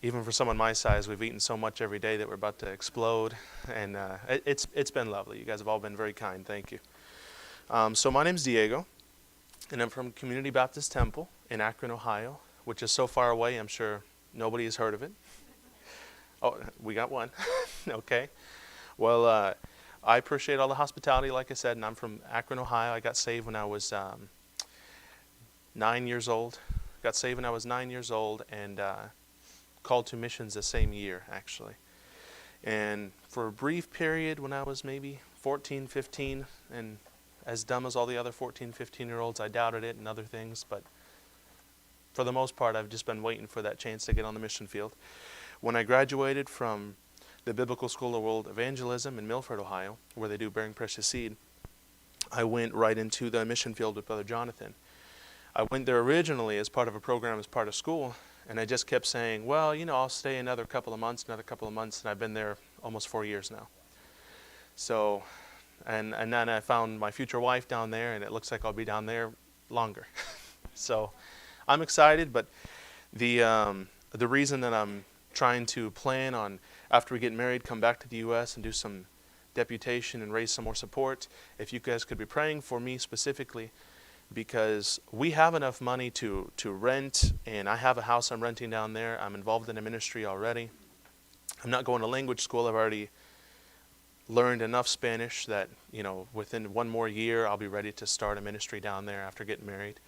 Even for someone my size, we've eaten so much every day that we're about to explode, and it's been lovely. You guys have all been very kind. Thank you. So my name's Diego, and I'm from Community Baptist Temple in Akron, Ohio, which is so far away. I'm sure nobody has heard of it. Oh, we got one. Okay. Well, I appreciate all the hospitality, like I said, and I'm from Akron, Ohio. I got saved when I was 9 years old. Got saved when I was 9 years old, and called to missions the same year, actually. And for a brief period when I was maybe 14, 15, and as dumb as all the other 14, 15-year-olds, I doubted it and other things, but for the most part, I've just been waiting for that chance to get on the mission field. When I graduated from the Biblical School of World Evangelism in Milford, Ohio, where they do Bearing Precious Seed, I went right into the mission field with Brother Jonathan. I went there originally as part of a program, as part of school, and I just kept saying, well, I'll stay another couple of months, and I've been there almost 4 years now. So, and then I found my future wife down there, and it looks like I'll be down there longer. So, I'm excited, but the reason that I'm trying to plan on, after we get married, come back to the U.S. and do some deputation and raise some more support, if you guys could be praying for me specifically, because we have enough money to rent, and I have a house I'm renting down there. I'm involved in a ministry already. I'm not going to language school. I've already learned enough Spanish that, within one more year, I'll be ready to start a ministry down there after getting married.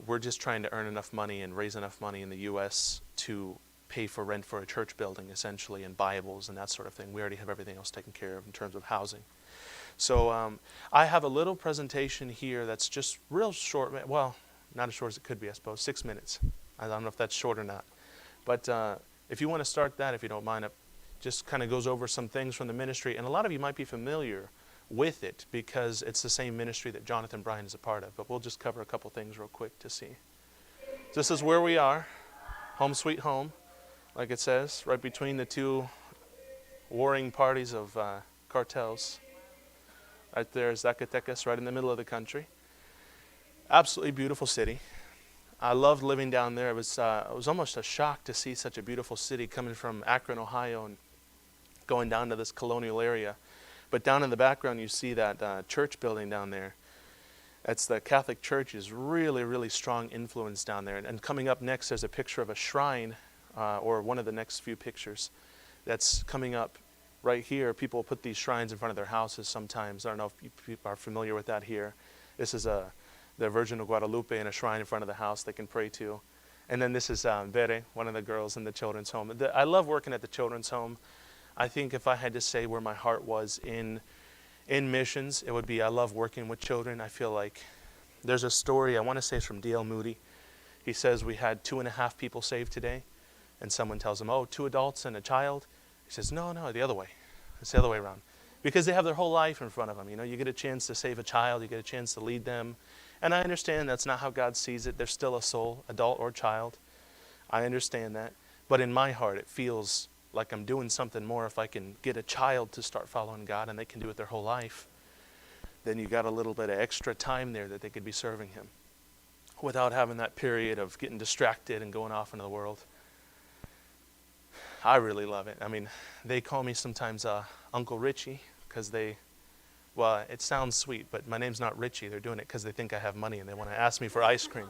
We're just trying to earn enough money and raise enough money in the U.S. to pay for rent for a church building, essentially, and Bibles and that sort of thing. We already have everything else taken care of in terms of housing. So I have a little presentation here that's just real short. Well, not as short as it could be, I suppose. 6 minutes. I don't know if that's short or not. But if you want to start that, if you don't mind, it just kind of goes over some things from the ministry. And a lot of you might be familiar with it because it's the same ministry that Jonathan Bryan is a part of. But we'll just cover a couple things real quick to see. This is where we are. Home sweet home, like it says, right between the two warring parties of cartels. Right there is Zacatecas, right in the middle of the country. Absolutely beautiful city. I loved living down there. It was almost a shock to see such a beautiful city coming from Akron, Ohio, and going down to this colonial area. But down in the background, you see that church building down there. That's the Catholic Church. Is really, really strong influence down there. And coming up next, there's a picture of a shrine, or one of the next few pictures that's coming up. Right here, people put these shrines in front of their houses sometimes. I don't know if people are familiar with that here. This is the Virgin of Guadalupe in a shrine in front of the house they can pray to. And then this is Bere, one of the girls in the children's home. I love working at the children's home. I think if I had to say where my heart was in missions, it would be I love working with children. I feel like there's a story, I want to say it's from D.L. Moody. He says we had 2.5 people saved today. And someone tells him, 2 adults and a child. He says, no, the other way. It's the other way around. Because they have their whole life in front of them. You get a chance to save a child. You get a chance to lead them. And I understand that's not how God sees it. There's still a soul, adult or child. I understand that. But in my heart, it feels like I'm doing something more if I can get a child to start following God and they can do it their whole life. Then you got a little bit of extra time there that they could be serving Him without having that period of getting distracted and going off into the world. I really love it. I mean, they call me sometimes Uncle Richie because it sounds sweet, but my name's not Richie. They're doing it because they think I have money and they want to ask me for ice cream.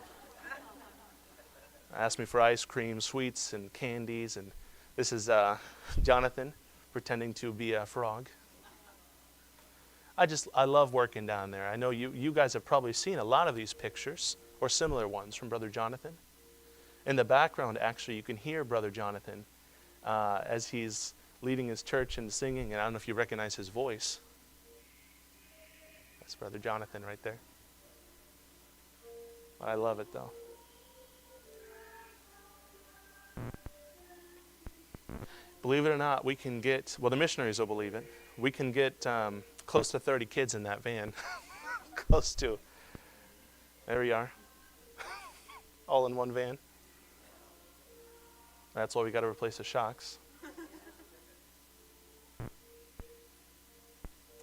Ask me for ice cream, sweets, and candies. And this is Jonathan pretending to be a frog. I love working down there. I know you guys have probably seen a lot of these pictures or similar ones from Brother Jonathan. In the background, actually, you can hear Brother Jonathan as he's leading his church and singing, and I don't know if you recognize his voice. That's Brother Jonathan right there. I love it, though. Believe it or not, we can get, the missionaries will believe it, we can get close to 30 kids in that van. Close to. There we are. All in one van. That's why we got to replace the shocks.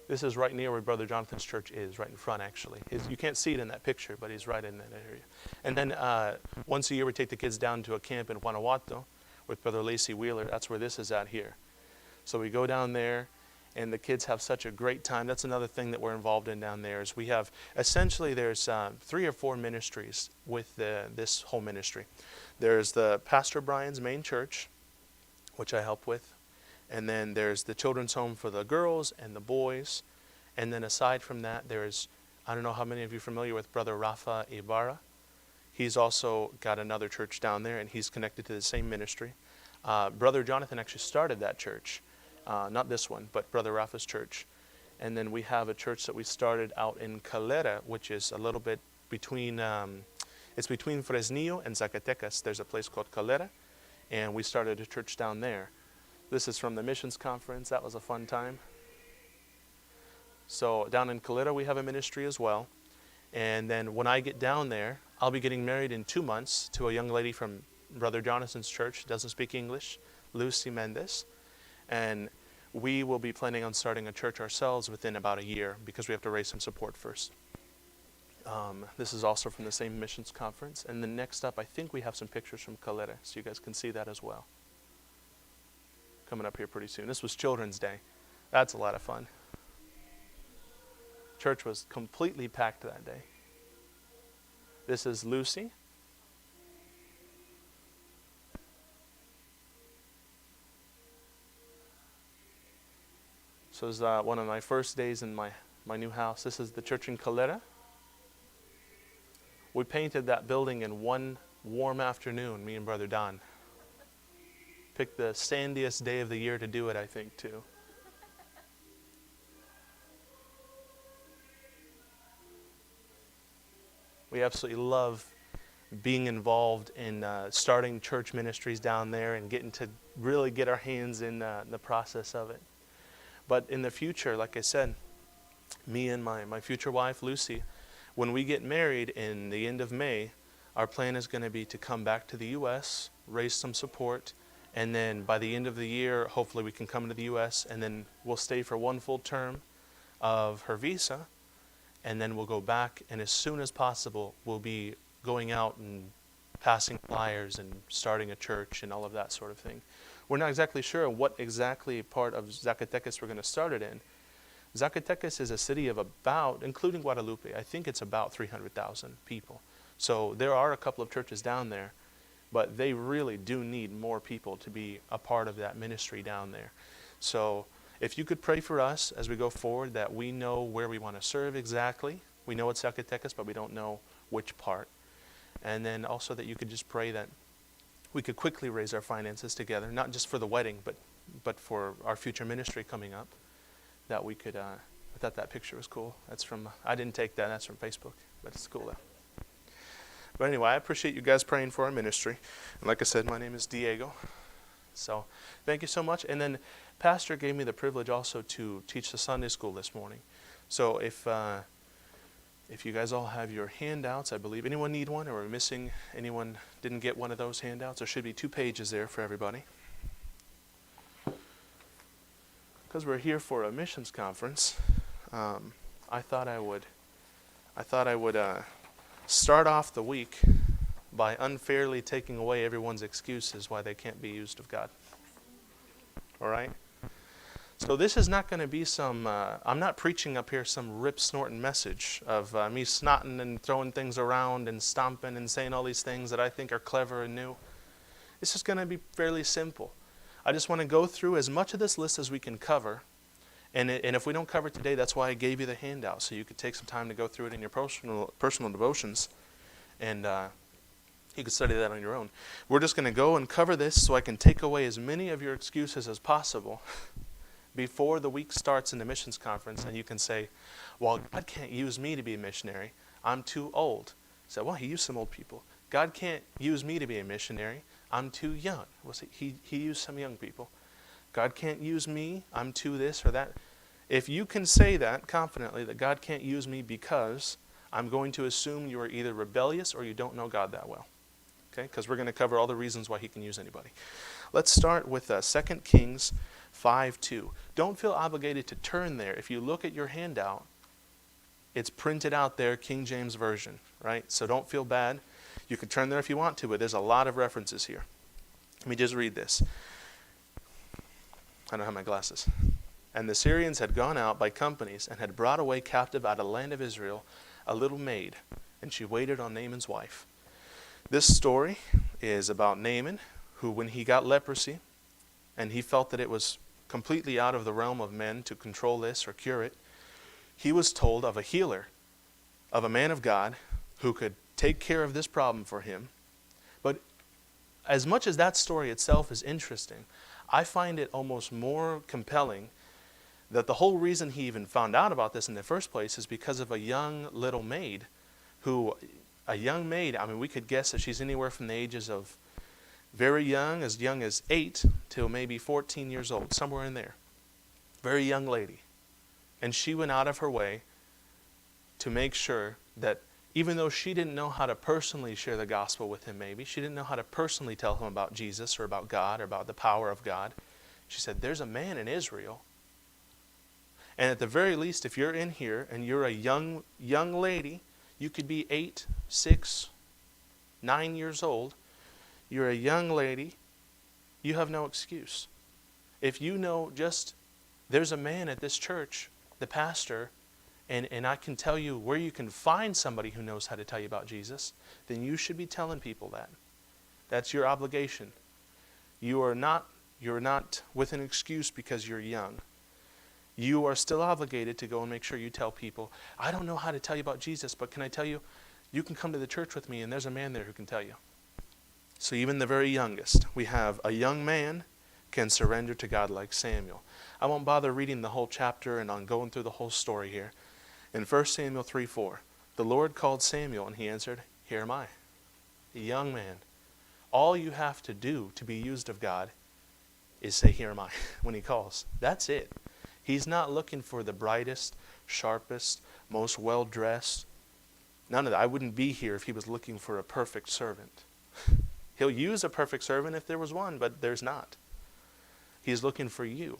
This is right near where Brother Jonathan's church is, right in front, actually. You can't see it in that picture, but he's right in that area. And then once a year, we take the kids down to a camp in Guanajuato with Brother Lacey Wheeler. That's where this is at here. So we go down there, and the kids have such a great time. That's another thing that we're involved in down there is we have, essentially there's 3 or 4 ministries with this whole ministry. There's the Pastor Brian's main church, which I help with. And then there's the children's home for the girls and the boys. And then aside from that, there's, I don't know how many of you are familiar with Brother Rafa Ibarra. He's also got another church down there, and he's connected to the same ministry. Brother Jonathan actually started that church. Not this one, but Brother Rafa's church. And then we have a church that we started out in Calera, which is a little bit between, it's between Fresnillo and Zacatecas. There's a place called Calera, and we started a church down there. This is from the missions conference. That was a fun time. So down in Calera, we have a ministry as well. And then when I get down there, I'll be getting married in 2 months to a young lady from Brother Jonathan's church, doesn't speak English, Lucy Mendez. And we will be planning on starting a church ourselves within about a year because we have to raise some support first. This is also from the same missions conference. And then next up, I think we have some pictures from Calera, so you guys can see that as well. Coming up here pretty soon. This was Children's Day. That's a lot of fun. Church was completely packed that day. This is Lucy. So it was one of my first days in my new house. This is the church in Calera. We painted that building in one warm afternoon, me and Brother Don. Picked the sandiest day of the year to do it, I think, too. We absolutely love being involved in starting church ministries down there and getting to really get our hands in the process of it. But in the future, like I said, me and my future wife, Lucy, when we get married in the end of May, our plan is going to be to come back to the U.S., raise some support, and then by the end of the year, hopefully we can come to the U.S., and then we'll stay for 1 full term of her visa, and then we'll go back, and as soon as possible, we'll be going out and passing flyers and starting a church and all of that sort of thing. We're not exactly sure what exactly part of Zacatecas we're going to start it in. Zacatecas is a city of about, including Guadalupe, I think it's about 300,000 people. So there are a couple of churches down there, but they really do need more people to be a part of that ministry down there. So if you could pray for us as we go forward, that we know where we want to serve exactly. We know it's Zacatecas, but we don't know which part. And then also that you could just pray that we could quickly raise our finances together, not just for the wedding, but for our future ministry coming up. That we could, I thought that picture was cool. That's from, I didn't take that, that's from Facebook, but it's cool though. But anyway, I appreciate you guys praying for our ministry. And like I said, my name is Diego. So thank you so much. And then Pastor gave me the privilege also to teach the Sunday school this morning. So if you guys all have your handouts, I believe, anyone need one, or we're missing, anyone didn't get one of those handouts, there should be 2 pages there for everybody. Because we're here for a missions conference, I thought I would start off the week by unfairly taking away everyone's excuses why they can't be used of God. All right? So this is not going to be some, I'm not preaching up here some rip-snorting message of me snotting and throwing things around and stomping and saying all these things that I think are clever and new. This is going to be fairly simple. I just want to go through as much of this list as we can cover. And if we don't cover it today, that's why I gave you the handout, so you could take some time to go through it in your personal devotions. And you could study that on your own. We're just going to go and cover this so I can take away as many of your excuses as possible before the week starts in the missions conference, and you can say, well, God can't use me to be a missionary. I'm too old. So, well, he used some old people. God can't use me to be a missionary. I'm too young. He used some young people. God can't use me. I'm too this or that. If you can say that confidently, that God can't use me because, I'm going to assume you are either rebellious or you don't know God that well. Okay? Because we're going to cover all the reasons why he can use anybody. Let's start with 2 Kings 5:2. Don't feel obligated to turn there. If you look at your handout, it's printed out there, King James Version, right? So don't feel bad. You can turn there if you want to, but there's a lot of references here. Let me just read this. I don't have my glasses. And the Syrians had gone out by companies and had brought away captive out of the land of Israel a little maid, and she waited on Naaman's wife. This story is about Naaman, who when he got leprosy, and he felt that it was completely out of the realm of men to control this or cure it, he was told of a healer, of a man of God, who could take care of this problem for him. But as much as that story itself is interesting, I find it almost more compelling that the whole reason he even found out about this in the first place is because of a young little maid I mean, we could guess that she's anywhere from the ages of very young as 8 till maybe 14 years old, somewhere in there. Very young lady. And she went out of her way to make sure that even though she didn't know how to personally share the gospel with him maybe, she didn't know how to personally tell him about Jesus or about God or about the power of God, she said, there's a man in Israel. And at the very least, if you're in here and you're a young lady, you could be 8, 6, 9 years old. You're a young lady. You have no excuse. If you know just, there's a man at this church, the pastor, and I can tell you where you can find somebody who knows how to tell you about Jesus, then you should be telling people that. That's your obligation. You're not with an excuse because you're young. You are still obligated to go and make sure you tell people, I don't know how to tell you about Jesus, but can I tell you, you can come to the church with me and there's a man there who can tell you. So even the very youngest, we have a young man can surrender to God like Samuel. I won't bother reading the whole chapter and on going through the whole story here. In 1 Samuel 3:4, the Lord called Samuel and he answered, here am I, a young man. All you have to do to be used of God is say, here am I, when he calls. That's it. He's not looking for the brightest, sharpest, most well-dressed. None of that. I wouldn't be here if he was looking for a perfect servant. He'll use a perfect servant if there was one, but there's not. He's looking for you.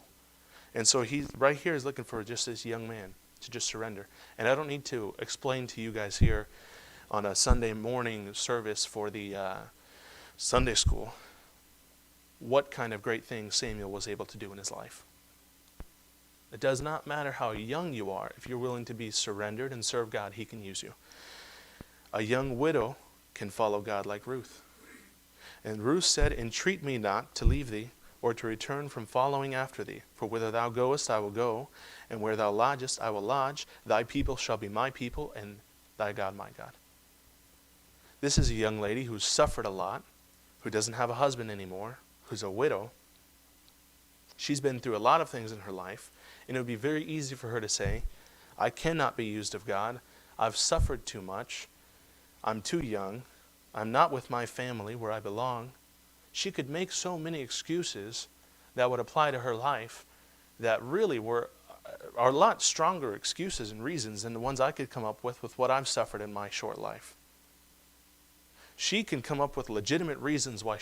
And so he right here is looking for just this young man to just surrender. And I don't need to explain to you guys here on a Sunday morning service for the Sunday school what kind of great things Samuel was able to do in his life. It does not matter how young you are. If you're willing to be surrendered and serve God, he can use you. A young widow can follow God like Ruth. And Ruth said, entreat me not to leave thee, or to return from following after thee. For whither thou goest I will go, and where thou lodgest I will lodge. Thy people shall be my people, and thy God my God. This is a young lady who's suffered a lot, who doesn't have a husband anymore, who's a widow. She's been through a lot of things in her life, and it would be very easy for her to say, I cannot be used of God. I've suffered too much. I'm too young. I'm not with my family where I belong. She could make so many excuses that would apply to her life that really are a lot stronger excuses and reasons than the ones I could come up with what I've suffered in my short life. She can come up with legitimate reasons why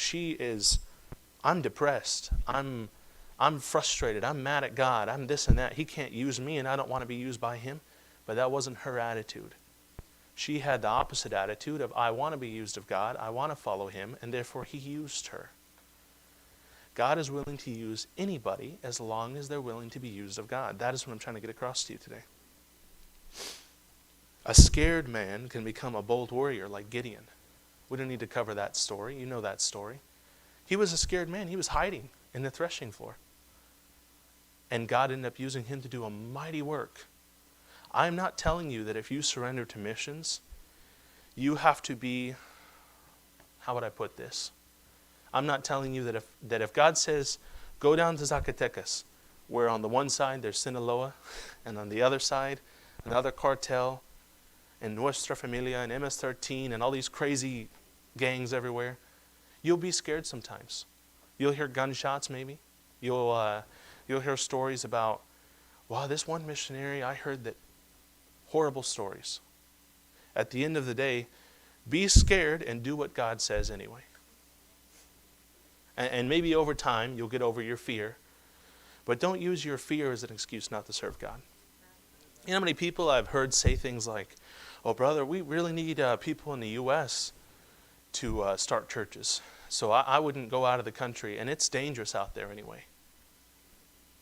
I'm depressed. I'm frustrated. I'm mad at God. I'm this and that. He can't use me and I don't want to be used by him. But that wasn't her attitude. She had the opposite attitude of, I want to be used of God. I want to follow him. And therefore he used her. God is willing to use anybody as long as they're willing to be used of God. That is what I'm trying to get across to you today. A scared man can become a bold warrior like Gideon. We don't need to cover that story. You know that story. He was a scared man. He was hiding in the threshing floor. And God ended up using him to do a mighty work. I'm not telling you that if you surrender to missions, you have to be, how would I put this? I'm not telling you that if God says, go down to Zacatecas, where on the one side there's Sinaloa, and on the other side, another cartel, and Nuestra Familia, and MS-13, and all these crazy gangs everywhere, you'll be scared sometimes. You'll hear gunshots maybe. You'll hear stories about, wow, this one missionary, I heard that horrible stories. At the end of the day, be scared and do what God says anyway. And maybe over time, you'll get over your fear. But don't use your fear as an excuse not to serve God. You know how many people I've heard say things like, oh, brother, we really need people in the U.S. to start churches. So I wouldn't go out of the country, and it's dangerous out there anyway.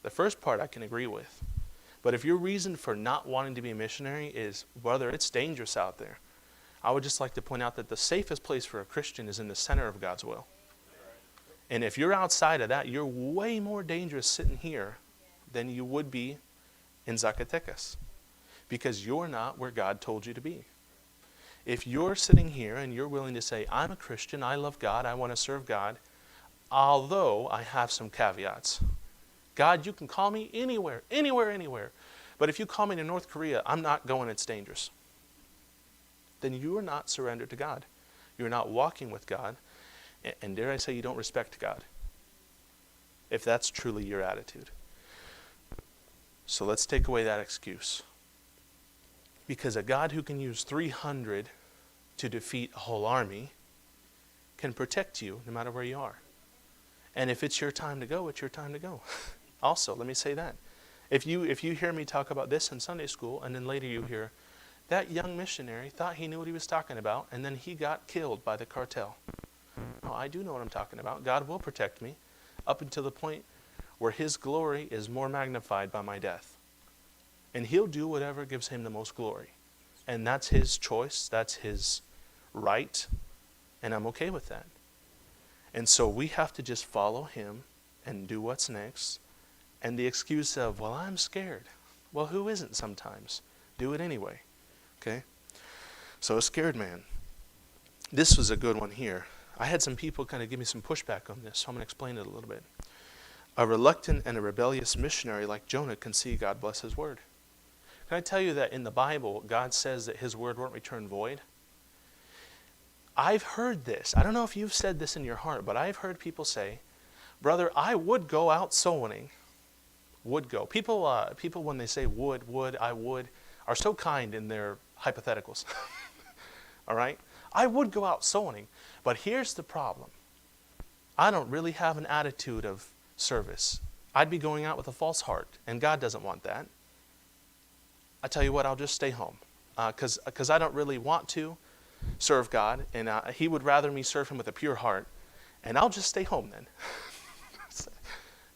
The first part I can agree with. But if your reason for not wanting to be a missionary is, brother, it's dangerous out there, I would just like to point out that the safest place for a Christian is in the center of God's will. And if you're outside of that, you're way more dangerous sitting here than you would be in Zacatecas, because you're not where God told you to be. If you're sitting here and you're willing to say, I'm a Christian, I love God, I want to serve God, although I have some caveats. God, you can call me anywhere, anywhere, anywhere. But if you call me to North Korea, I'm not going, it's dangerous. Then you are not surrendered to God. You're not walking with God. And dare I say, you don't respect God, if that's truly your attitude. So let's take away that excuse. Because a God who can use 300 to defeat a whole army can protect you no matter where you are. And if it's your time to go, it's your time to go. Also, let me say that. If you hear me talk about this in Sunday school, and then later you hear, that young missionary thought he knew what he was talking about, and then he got killed by the cartel. No, I do know what I'm talking about. God will protect me up until the point where his glory is more magnified by my death. And he'll do whatever gives him the most glory. And that's his choice. That's his right. And I'm okay with that. And so we have to just follow him and do what's next. And the excuse of, well, I'm scared. Well, who isn't sometimes? Do it anyway. Okay? So a scared man. This was a good one here. I had some people kind of give me some pushback on this, so I'm going to explain it a little bit. A reluctant and a rebellious missionary like Jonah can see God bless his word. Can I tell you that in the Bible, God says that his word won't return void? I've heard this. I don't know if you've said this in your heart, but I've heard people say, brother, I would go out soul winning. Would go. People when they say would, I would, are so kind in their hypotheticals. All right? I would go out soul winning. But here's the problem. I don't really have an attitude of service. I'd be going out with a false heart, and God doesn't want that. I tell you what, I'll just stay home because I don't really want to serve God, and he would rather me serve him with a pure heart, and I'll just stay home then.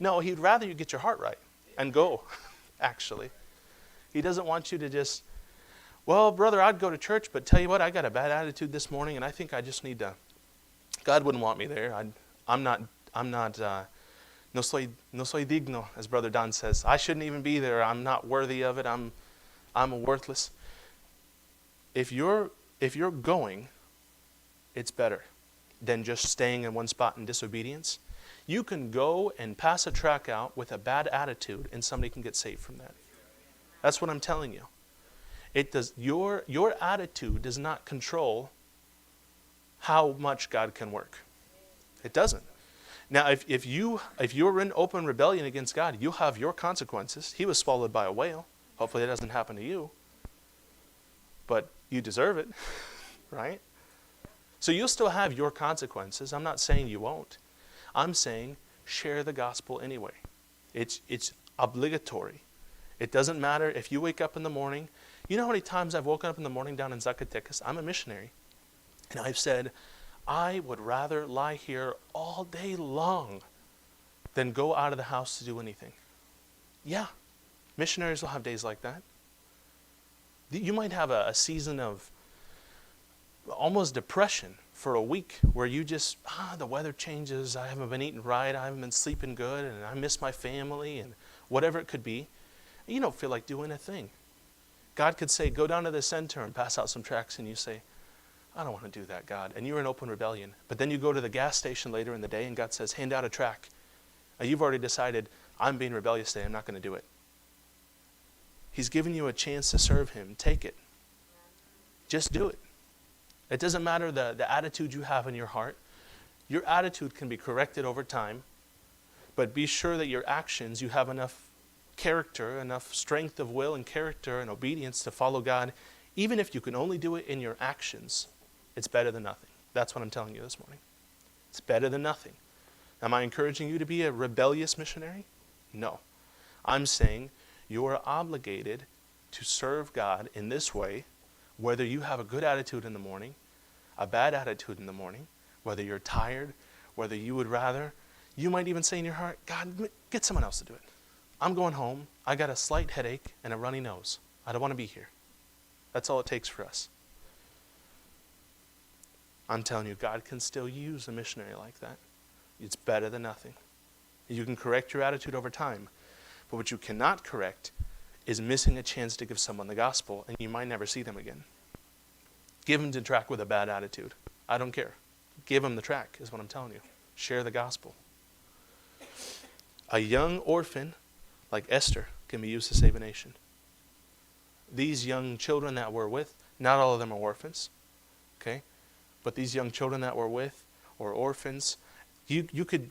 No, he'd rather you get your heart right and go, actually. He doesn't want you to just, well, brother, I'd go to church, but tell you what, I got a bad attitude this morning, and I think I just need to, God wouldn't want me there. I'm not, no soy digno, as Brother Don says. I shouldn't even be there. I'm not worthy of it. I'm worthless. If you're going, it's better than just staying in one spot in disobedience. You can go and pass a tract out with a bad attitude, and somebody can get saved from that. That's what I'm telling you. It does. Your attitude does not control how much God can work. It doesn't. Now, if you're in open rebellion against God, you'll have your consequences. He was swallowed by a whale. Hopefully, it doesn't happen to you. But you deserve it, right? So you'll still have your consequences. I'm not saying you won't. I'm saying share the gospel anyway. It's obligatory. It doesn't matter if you wake up in the morning. You know how many times I've woken up in the morning down in Zacatecas? I'm a missionary. And I've said, I would rather lie here all day long than go out of the house to do anything. Yeah, missionaries will have days like that. You might have a season of almost depression for a week where you just, the weather changes, I haven't been eating right, I haven't been sleeping good, and I miss my family, and whatever it could be. You don't feel like doing a thing. God could say, go down to the center and pass out some tracts, and you say, I don't want to do that, God. And you're in open rebellion. But then you go to the gas station later in the day, and God says, hand out a tract. You've already decided, I'm being rebellious today, I'm not going to do it. He's given you a chance to serve him. Take it. Just do it. It doesn't matter the attitude you have in your heart. Your attitude can be corrected over time, but be sure that your actions, you have enough character, enough strength of will and character and obedience to follow God. Even if you can only do it in your actions, it's better than nothing. That's what I'm telling you this morning. It's better than nothing. Am I encouraging you to be a rebellious missionary? No. I'm saying you are obligated to serve God in this way, whether you have a good attitude in the morning, a bad attitude in the morning, whether you're tired, whether you would rather, you might even say in your heart, God, get someone else to do it. I'm going home. I got a slight headache and a runny nose. I don't want to be here. That's all it takes for us. I'm telling you, God can still use a missionary like that. It's better than nothing. You can correct your attitude over time. But what you cannot correct is missing a chance to give someone the gospel, and you might never see them again. Give them the track with a bad attitude. I don't care. Give them the track is what I'm telling you. Share the gospel. A young orphan like Esther can be used to save a nation. These young children that we're with, not all of them are orphans, okay? But these young children that we're with, or orphans, you could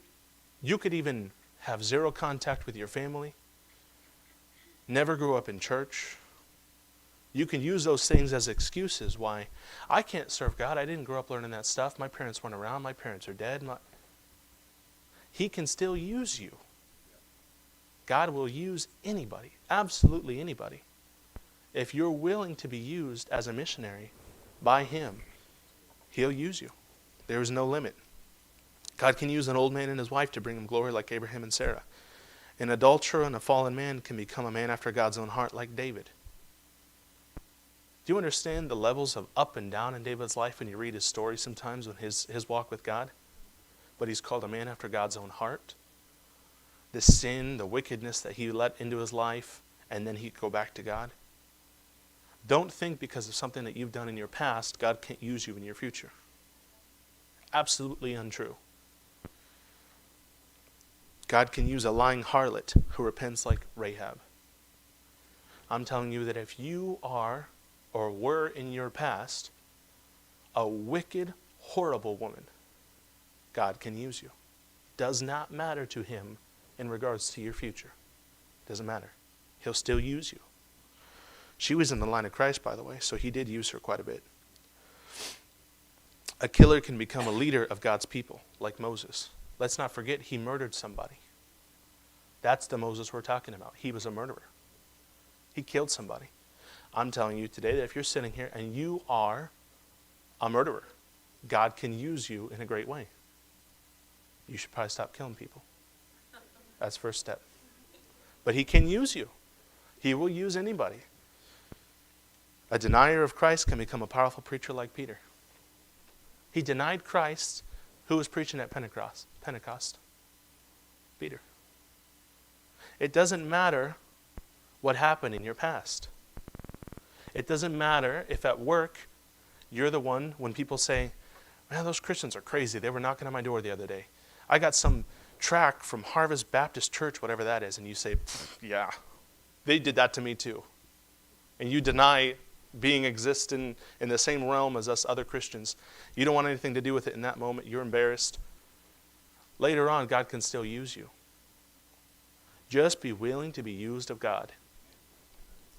even have zero contact with your family, never grew up in church. You can use those things as excuses why I can't serve God. I didn't grow up learning that stuff. My parents weren't around. My parents are dead. He can still use you. God will use anybody, absolutely anybody. If you're willing to be used as a missionary by Him, He'll use you. There is no limit. God can use an old man and his wife to bring Him glory like Abraham and Sarah. An adulterer and a fallen man can become a man after God's own heart like David. Do you understand the levels of up and down in David's life when you read his story sometimes when his walk with God? But he's called a man after God's own heart. The sin, the wickedness that he let into his life, and then he'd go back to God. Don't think because of something that you've done in your past, God can't use you in your future. Absolutely untrue. God can use a lying harlot who repents like Rahab. I'm telling you that if you are or were in your past a wicked, horrible woman, God can use you. Does not matter to Him in regards to your future. Doesn't matter. He'll still use you. She was in the line of Christ, by the way, so He did use her quite a bit. A killer can become a leader of God's people, like Moses. Let's not forget he murdered somebody. That's the Moses we're talking about. He was a murderer. He killed somebody. I'm telling you today that if you're sitting here and you are a murderer, God can use you in a great way. You should probably stop killing people. That's the first step. But He can use you. He will use anybody. A denier of Christ can become a powerful preacher like Peter. He denied Christ. Who was preaching at Pentecost? Peter. It doesn't matter what happened in your past. It doesn't matter if at work you're the one when people say, man, those Christians are crazy. They were knocking on my door the other day. I got some tract from Harvest Baptist Church, whatever that is, and you say, yeah, they did that to me too. And you deny being existing in the same realm as us other Christians. You don't want anything to do with it in that moment. You're embarrassed. Later on, God can still use you. Just be willing to be used of God.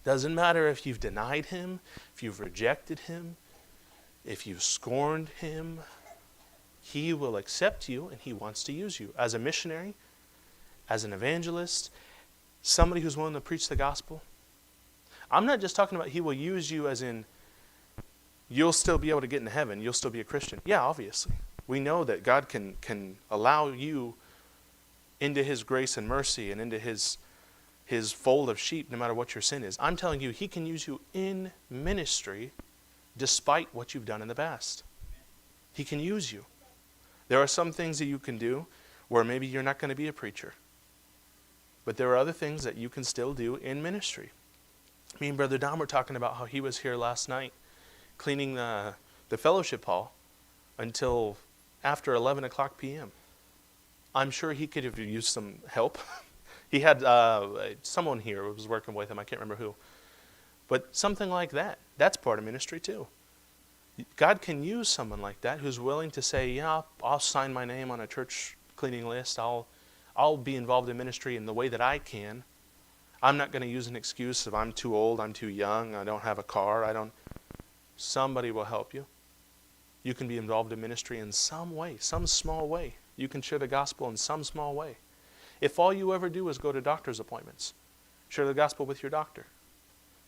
Doesn't matter if you've denied Him, if you've rejected Him, if you've scorned Him. He will accept you and He wants to use you as a missionary, as an evangelist, somebody who's willing to preach the gospel. I'm not just talking about He will use you as in you'll still be able to get into heaven, you'll still be a Christian. Yeah, obviously. We know that God can allow you into His grace and mercy and into His fold of sheep no matter what your sin is. I'm telling you, He can use you in ministry despite what you've done in the past. He can use you. There are some things that you can do where maybe you're not going to be a preacher. But there are other things that you can still do in ministry. Me and Brother Don were talking about how he was here last night cleaning the fellowship hall until after 11 o'clock p.m. I'm sure he could have used some help. He had someone here who was working with him. I can't remember who. But something like that. That's part of ministry too. God can use someone like that who's willing to say, yeah, I'll sign my name on a church cleaning list. I'll be involved in ministry in the way that I can. I'm not going to use an excuse of I'm too old, I'm too young, I don't have a car, Somebody will help you. You can be involved in ministry in some way, some small way. You can share the gospel in some small way. If all you ever do is go to doctor's appointments, share the gospel with your doctor.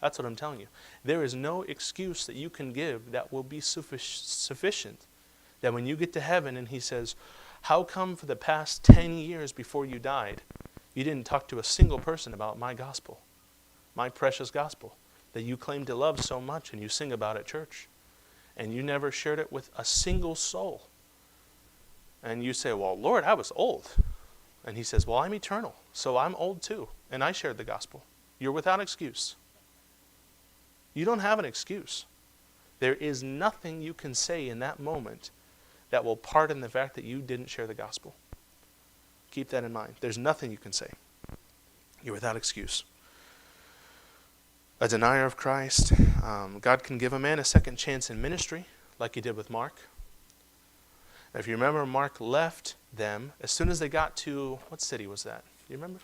That's what I'm telling you. There is no excuse that you can give that will be sufficient. That when you get to heaven and He says, How come for the past 10 years before you died, you didn't talk to a single person about my gospel, my precious gospel, that you claim to love so much and you sing about at church, and you never shared it with a single soul? And you say, well, Lord, I was old. And he says, well, I'm eternal, so I'm old too, and I shared the gospel. You're without excuse. You don't have an excuse. There is nothing you can say in that moment that will pardon the fact that you didn't share the gospel. Keep that in mind. There's nothing you can say. You're without excuse. A denier of Christ. God can give a man a second chance in ministry, like he did with Mark. If you remember, Mark left them as soon as they got to, what city was that? Do you remember?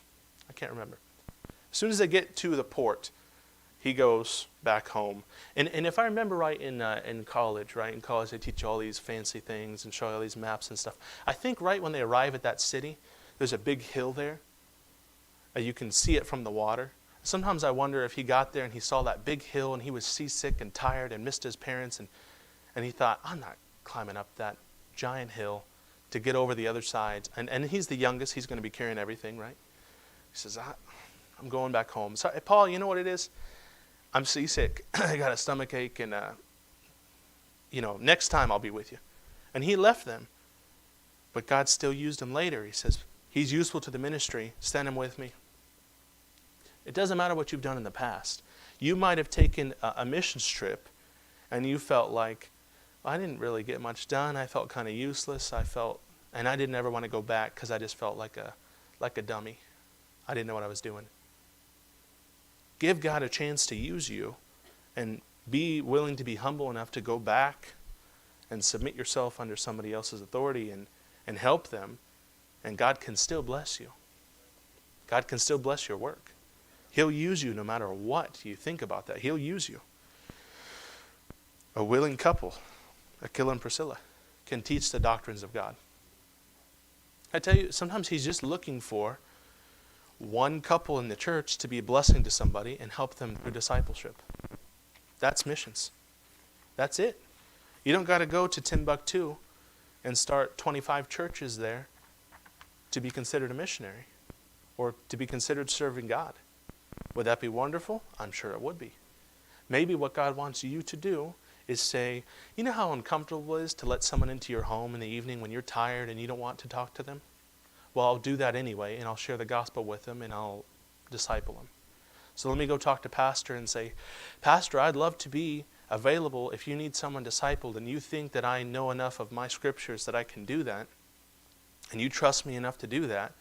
I can't remember. As soon as they get to the port, he goes back home. And if I remember right, in college, right? In college they teach you all these fancy things and show you all these maps and stuff. I think right when they arrive at that city, there's a big hill there. You can see it from the water. Sometimes I wonder if he got there and he saw that big hill and he was seasick and tired and missed his parents, and he thought, I'm not climbing up that giant hill to get over the other side. And he's the youngest. He's going to be carrying everything, right? He says, I'm going back home. So, hey, Paul, you know what it is? I'm seasick. I got a stomach ache, and next time I'll be with you. And he left them. But God still used him later. He says, he's useful to the ministry. Send him with me. It doesn't matter what you've done in the past. You might have taken a missions trip, and you felt like, I didn't really get much done. I felt kind of useless. And I didn't ever want to go back because I just felt like a dummy. I didn't know what I was doing. Give God a chance to use you, and be willing to be humble enough to go back and submit yourself under somebody else's authority and help them, and God can still bless you. God can still bless your work. He'll use you no matter what you think about that. He'll use you. A willing couple, Aquila and Priscilla, can teach the doctrines of God. I tell you, sometimes he's just looking for one couple in the church to be a blessing to somebody and help them through discipleship. That's missions. That's it. You don't got to go to Timbuktu and start 25 churches there to be considered a missionary or to be considered serving God. Would that be wonderful? I'm sure it would be. Maybe what God wants you to do is say, you know how uncomfortable it is to let someone into your home in the evening when you're tired and you don't want to talk to them? Well, I'll do that anyway, and I'll share the gospel with them, and I'll disciple them. So let me go talk to Pastor and say, Pastor, I'd love to be available if you need someone discipled and you think that I know enough of my scriptures that I can do that, and you trust me enough to do that,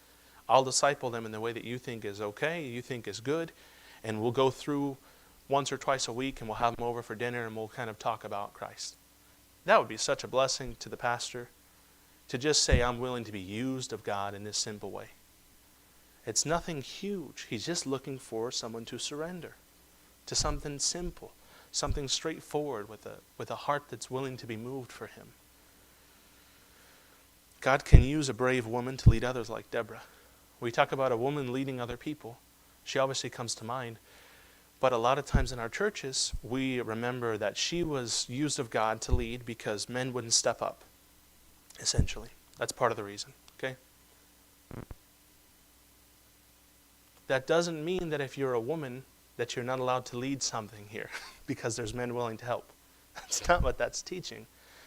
I'll disciple them in the way that you think is okay, you think is good, and we'll go through once or twice a week, and we'll have them over for dinner, and we'll kind of talk about Christ. That would be such a blessing to the pastor, to just say, I'm willing to be used of God in this simple way. It's nothing huge. He's just looking for someone to surrender to something simple, something straightforward with a heart that's willing to be moved for him. God can use a brave woman to lead others like Deborah. We talk about a woman leading other people. She obviously comes to mind. But a lot of times in our churches, we remember that she was used of God to lead because men wouldn't step up, essentially. That's part of the reason, okay? That doesn't mean that if you're a woman that you're not allowed to lead something here because there's men willing to help. That's not what that's teaching.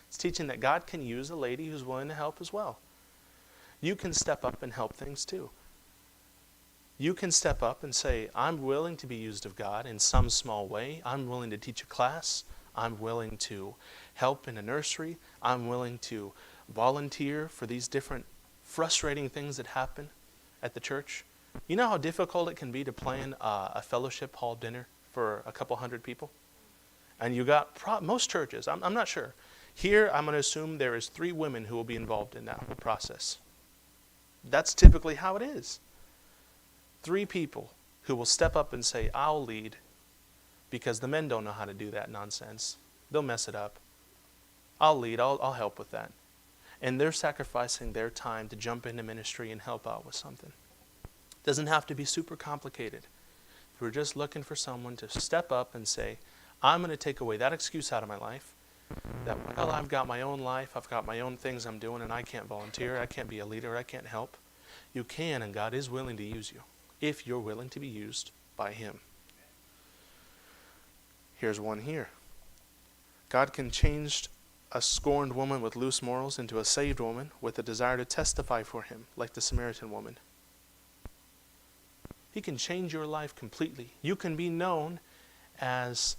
It's teaching that God can use a lady who's willing to help as well. You can step up and help things too. You can step up and say, I'm willing to be used of God in some small way. I'm willing to teach a class. I'm willing to help in a nursery. I'm willing to volunteer for these different frustrating things that happen at the church. You know how difficult it can be to plan a fellowship hall dinner for a couple hundred people? And you got, most churches, I'm not sure. Here, I'm going to assume there is 3 women who will be involved in that whole process. That's typically how it is. 3 people who will step up and say, I'll lead, because the men don't know how to do that nonsense. They'll mess it up. I'll lead, I'll help with that. And they're sacrificing their time to jump into ministry and help out with something. It doesn't have to be super complicated. If we're just looking for someone to step up and say, I'm going to take away that excuse out of my life, that, well, I've got my own life, I've got my own things I'm doing, and I can't volunteer, I can't be a leader, I can't help. You can, and God is willing to use you if you're willing to be used by Him. Here's one here. God can change a scorned woman with loose morals into a saved woman with a desire to testify for Him, like the Samaritan woman. He can change your life completely. You can be known as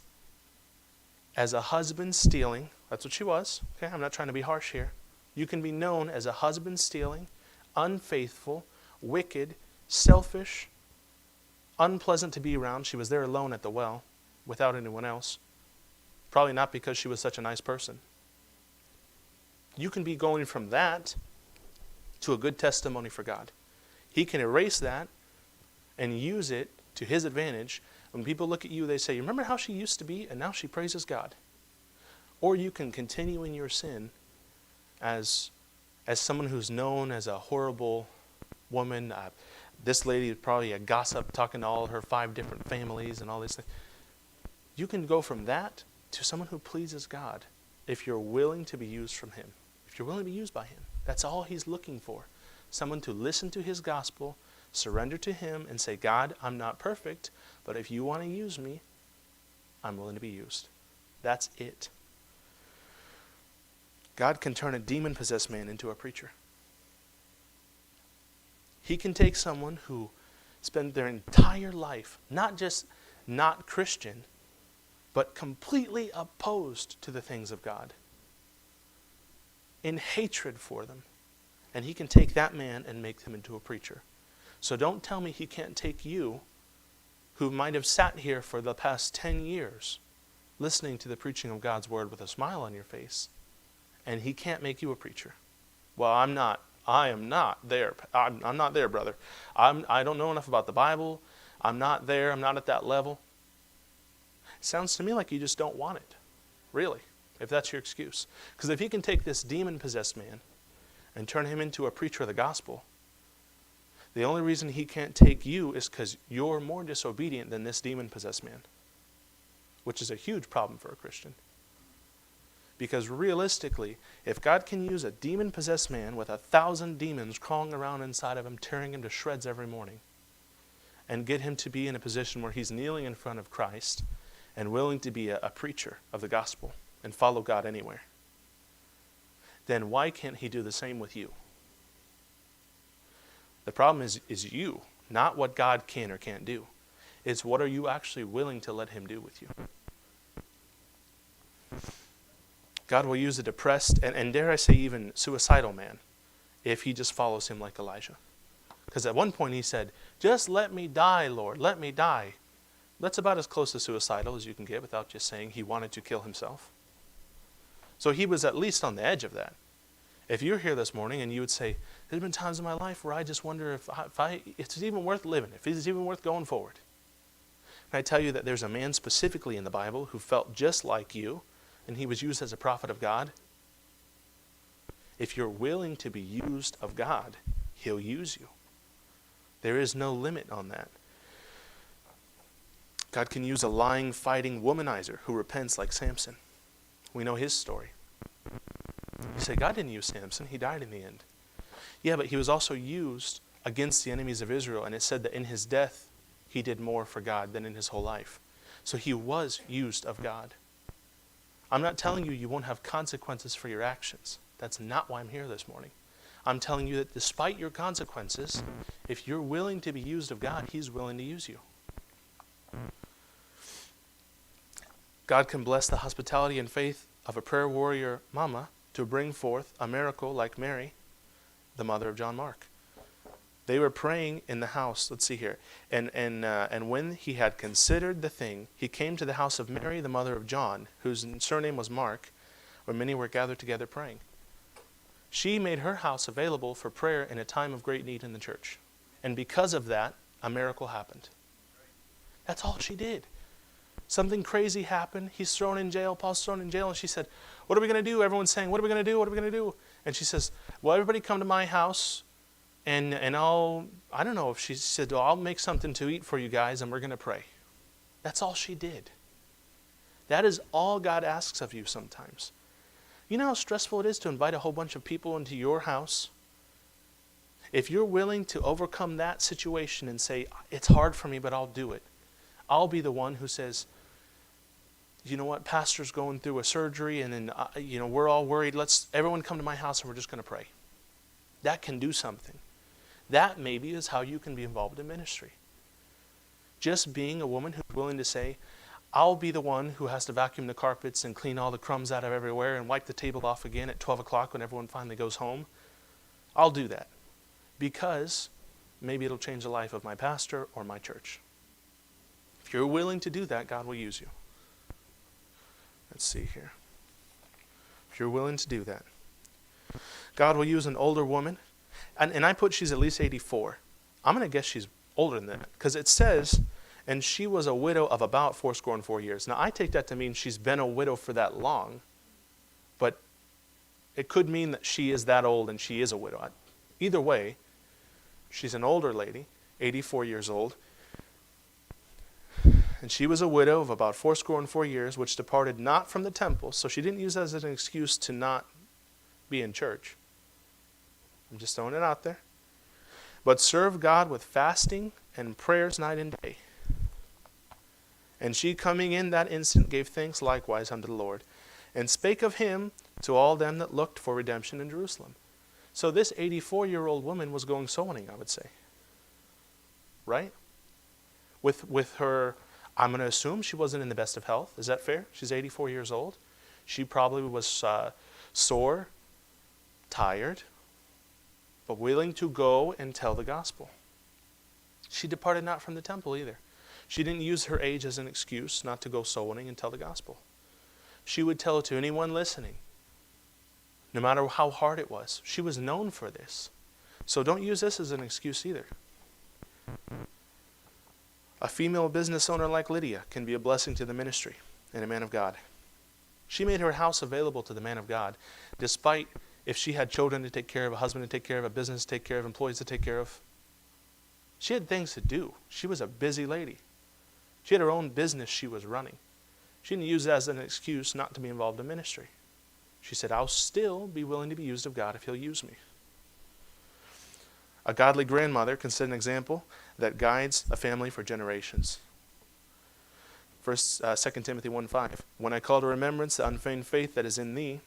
a husband stealing. That's what she was. Okay, I'm not trying to be harsh here. You can be known as a husband stealing, unfaithful, wicked, selfish, unpleasant to be around. She was there alone at the well without anyone else. Probably not because she was such a nice person. You can be going from that to a good testimony for God. He can erase that and use it to His advantage. When people look at you, they say, remember how she used to be, and now she praises God. Or you can continue in your sin as someone who's known as a horrible woman. This lady is probably a gossip, talking to all her 5 different families and all these things. You can go from that to someone who pleases God if you're willing to be used from Him. If you're willing to be used by Him. That's all He's looking for. Someone to listen to His gospel, surrender to Him, and say, God, I'm not perfect, but if you want to use me, I'm willing to be used. That's it. God can turn a demon-possessed man into a preacher. He can take someone who spent their entire life, not just not Christian, but completely opposed to the things of God, in hatred for them. And He can take that man and make him into a preacher. So don't tell me He can't take you, who might have sat here for the past 10 years, listening to the preaching of God's word with a smile on your face, and He can't make you a preacher. Well, I am not there. I'm not there, brother. I don't know enough about the Bible. I'm not there. I'm not at that level. It sounds to me like you just don't want it, really, if that's your excuse. Because if He can take this demon-possessed man and turn him into a preacher of the gospel, the only reason He can't take you is because you're more disobedient than this demon-possessed man, which is a huge problem for a Christian. Because realistically, if God can use a demon-possessed man with 1,000 demons crawling around inside of him, tearing him to shreds every morning, and get him to be in a position where he's kneeling in front of Christ and willing to be a preacher of the gospel and follow God anywhere, then why can't He do the same with you? The problem is you, not what God can or can't do. It's what are you actually willing to let Him do with you. God will use a depressed, and dare I say even suicidal man, if he just follows Him like Elijah. Because at one point he said, just let me die, Lord, let me die. That's about as close to suicidal as you can get without just saying he wanted to kill himself. So he was at least on the edge of that. If you're here this morning and you would say, there's been times in my life where I just wonder if it's even worth living, if it's even worth going forward. And I tell you that there's a man specifically in the Bible who felt just like you, and he was used as a prophet of God. If you're willing to be used of God, He'll use you. There is no limit on that. God can use a lying, fighting womanizer who repents like Samson. We know his story. You say, God didn't use Samson. He died in the end. Yeah, but he was also used against the enemies of Israel, and it said that in his death, he did more for God than in his whole life. So he was used of God. I'm not telling you you won't have consequences for your actions. That's not why I'm here this morning. I'm telling you that despite your consequences, if you're willing to be used of God, He's willing to use you. God can bless the hospitality and faith of a prayer warrior mama to bring forth a miracle like Mary, the mother of John Mark. They were praying in the house. Let's see here. And when he had considered the thing, he came to the house of Mary, the mother of John, whose surname was Mark, where many were gathered together praying. She made her house available for prayer in a time of great need in the church. And because of that, a miracle happened. That's all she did. Something crazy happened. He's thrown in jail. Paul's thrown in jail. And she said, what are we going to do? Everyone's saying, what are we going to do? What are we going to do? And she says, well, everybody come to my house. And I don't know if she said, well, I'll make something to eat for you guys and we're going to pray. That's all she did. That is all God asks of you sometimes. You know how stressful it is to invite a whole bunch of people into your house? If you're willing to overcome that situation and say, it's hard for me, but I'll do it. I'll be the one who says, you know what, pastor's going through a surgery and then, we're all worried. Let's everyone come to my house and we're just going to pray. That can do something. That maybe is how you can be involved in ministry. Just being a woman who's willing to say, I'll be the one who has to vacuum the carpets and clean all the crumbs out of everywhere and wipe the table off again at 12 o'clock when everyone finally goes home. I'll do that because maybe it'll change the life of my pastor or my church. If you're willing to do that, God will use you. Let's see here. If you're willing to do that, God will use an older woman. And I put she's at least 84. I'm going to guess she's older than that because it says, and she was a widow of about 84 years. Now, I take that to mean she's been a widow for that long, but it could mean that she is that old and she is a widow. Either way, she's an older lady, 84 years old, and she was a widow of about 84 years, which departed not from the temple, so she didn't use that as an excuse to not be in church. I'm just throwing it out there. But served God with fasting and prayers night and day. And she coming in that instant gave thanks likewise unto the Lord, and spake of him to all them that looked for redemption in Jerusalem. So this 84-year-old woman was going soul winning, I would say. Right? With her, I'm going to assume she wasn't in the best of health. Is that fair? She's 84 years old. She probably was sore, tired, but willing to go and tell the gospel. She departed not from the temple either. She didn't use her age as an excuse not to go soul winning and tell the gospel. She would tell it to anyone listening, no matter how hard it was. She was known for this. So don't use this as an excuse either. A female business owner like Lydia can be a blessing to the ministry and a man of God. She made her house available to the man of God, despite if she had children to take care of, a husband to take care of, a business to take care of, employees to take care of. She had things to do. She was a busy lady. She had her own business she was running. She didn't use that as an excuse not to be involved in ministry. She said, I'll still be willing to be used of God if he'll use me. A godly grandmother can set an example that guides a family for generations. 2 Timothy 1:5. When I call to remembrance the unfeigned faith that is in thee,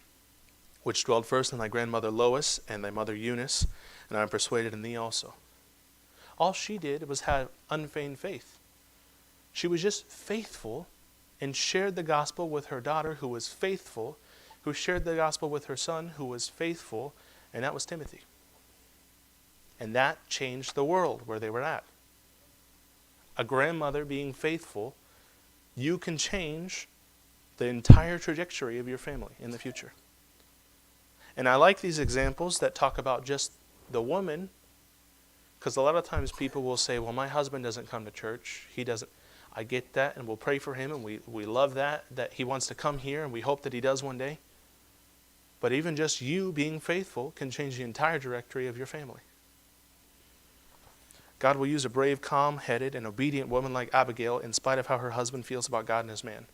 which dwelled first in thy grandmother Lois and thy mother Eunice, and I am persuaded in thee also. All she did was have unfeigned faith. She was just faithful and shared the gospel with her daughter who was faithful, who shared the gospel with her son who was faithful, and that was Timothy. And that changed the world where they were at. A grandmother being faithful, you can change the entire trajectory of your family in the future. And I like these examples that talk about just the woman, because a lot of times people will say, well, my husband doesn't come to church. He doesn't. I get that, and we'll pray for him, and we love that he wants to come here, and we hope that he does one day. But even just you being faithful can change the entire trajectory of your family. God will use a brave, calm-headed, and obedient woman like Abigail in spite of how her husband feels about God and his man.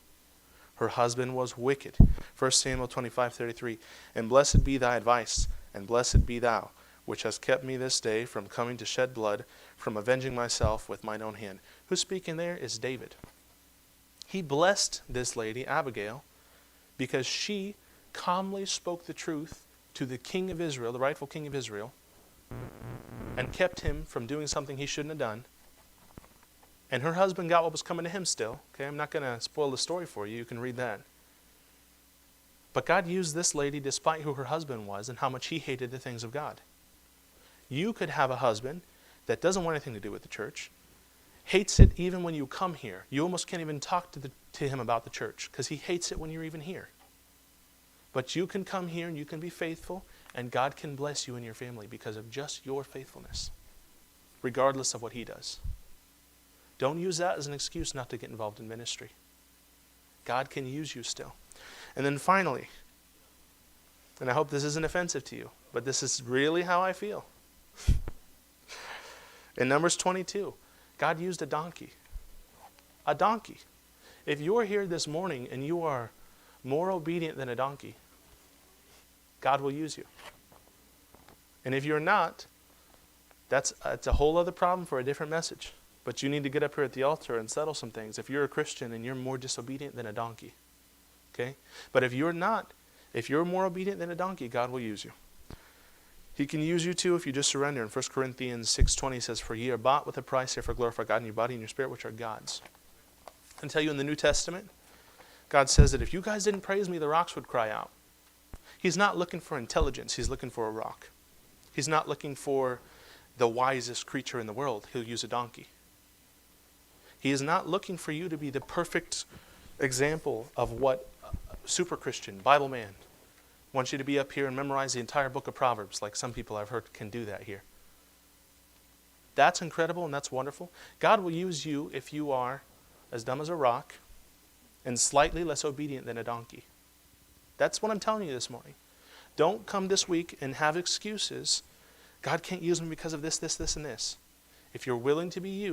Her husband was wicked. 1 Samuel 25:33. And blessed be thy advice, and blessed be thou, which hast kept me this day from coming to shed blood, from avenging myself with mine own hand. Who's speaking there is David. He blessed this lady, Abigail, because she calmly spoke the truth to the king of Israel, the rightful king of Israel, and kept him from doing something he shouldn't have done. And her husband got what was coming to him still. Okay, I'm not going to spoil the story for you. You can read that. But God used this lady despite who her husband was and how much he hated the things of God. You could have a husband that doesn't want anything to do with the church, hates it even when you come here. You almost can't even talk to him about the church because he hates it when you're even here. But you can come here and you can be faithful, and God can bless you and your family because of just your faithfulness, regardless of what he does. Don't use that as an excuse not to get involved in ministry. God can use you still. And then finally, and I hope this isn't offensive to you, but this is really how I feel. In Numbers 22, God used a donkey. A donkey. If you're here this morning and you are more obedient than a donkey, God will use you. And if you're not, that's a whole other problem for a different message. But you need to get up here at the altar and settle some things. If you're a Christian and you're more disobedient than a donkey, okay? But if you're not, if you're more obedient than a donkey, God will use you. He can use you too if you just surrender. In 1 Corinthians 6:20 says, "For ye are bought with a price, therefore glorify God in your body and your spirit, which are God's." I tell you, in the New Testament, God says that if you guys didn't praise me, the rocks would cry out. He's not looking for intelligence. He's looking for a rock. He's not looking for the wisest creature in the world. He'll use a donkey. He is not looking for you to be the perfect example of what a super Christian, Bible man, wants you to be up here and memorize the entire book of Proverbs, like some people I've heard can do that here. That's incredible and that's wonderful. God will use you if you are as dumb as a rock and slightly less obedient than a donkey. That's what I'm telling you this morning. Don't come this week and have excuses. God can't use me because of this, this, this, and this. If you're willing to be used,